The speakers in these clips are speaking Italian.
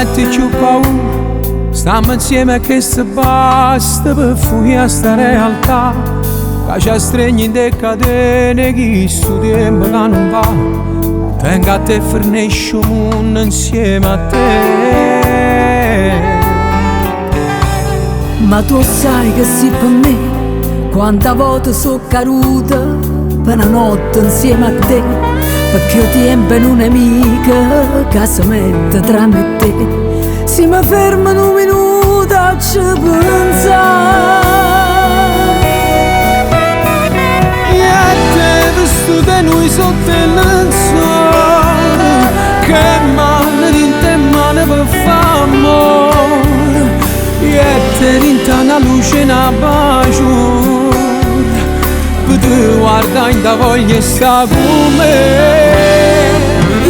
metti più paura. Stiamo insieme che se basta per fuggire a sta realtà che ci stringe in de catene chi sto tempo che non va. Tengo a te e fornisci un mondo insieme a te. Ma tu sai che sì per me, quanta volte sono caduta per una notte insieme a te, perché io tempo non è mica che si mette tra me e te. Se mi fermo un minuto a ci pensare, e te visto di noi sotto il lenzuolo, che mano in te mano per fare amore, e te rinta una luce e una bacio, per te guarda in da voglia sta con me.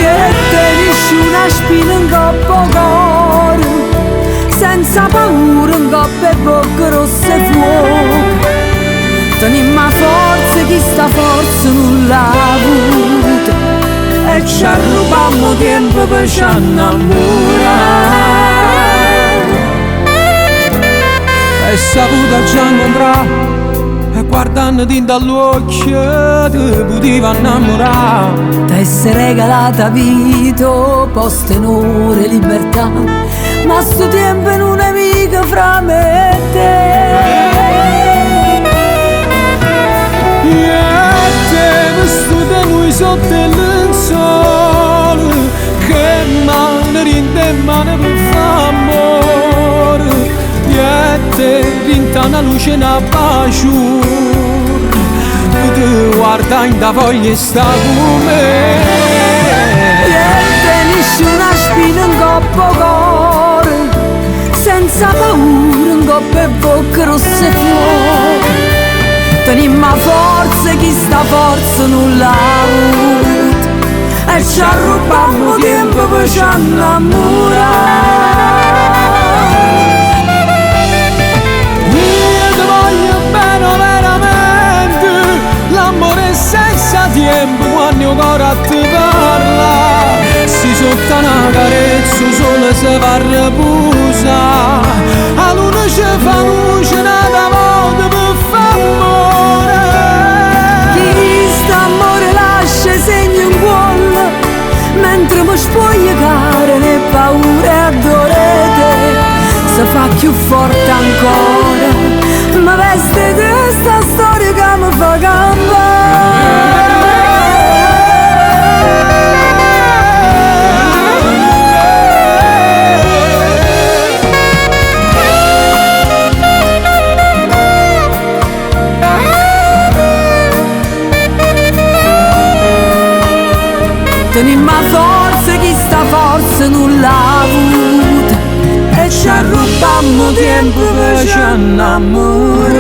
e tenisci una spina in coppa cuore, senza paura in coppa e bocca rossa e fuoco. Tenimmo forza chi sta forza non l'ha avuta, e ci rubammo tempo per ci innamorare. E saputa già incontrare, e guardandoti dall'occhio ti potevo innamorare. T'essere regalata vita, posto, onore, libertà, ma sto tempo non è mica fra me e te. E te visto di noi sotto il lenzuolo, che mano in te mano per fare amore, e te rinta una luce e una bacio, te guarda in da voglia sta con me. E tenisci una spina in coppa cuore, senza paura in coppa e bocca rossa e fuoco. Tenimmo forza chi sta forza non l'ha avuta, e ci rubammo tempo per ci innamorare. Senza tempo quando il cuore a te parla, si sotto una carezza solo se va a riposa, a luna ci fa luce una volta per fare amore. Chi sta amore lascia segno in cuore, mentre mi spoglia care né paure e adorete, se fa più forte ancora, ma veste di sta storia che mi fa campare. Tenimmo forza chi sta forza non l'ha avuta, e ci rubammo tempo per ci innamorare.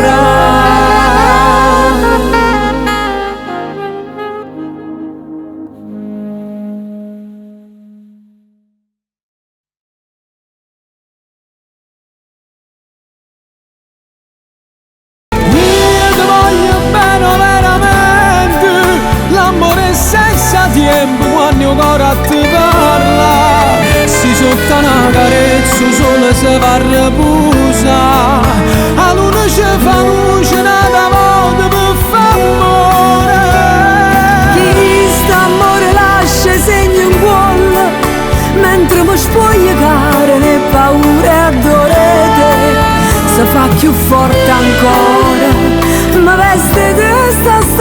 Tempo quando il cuore a te parla, si sotto una carezza solo se va a riposa, a luna ci fa luce una volta per fare amore. Chi sta amore lascia segno in cuore, mentre mi spoglia care né paure e adorete, se fa più forte ancora, ma veste di sta storia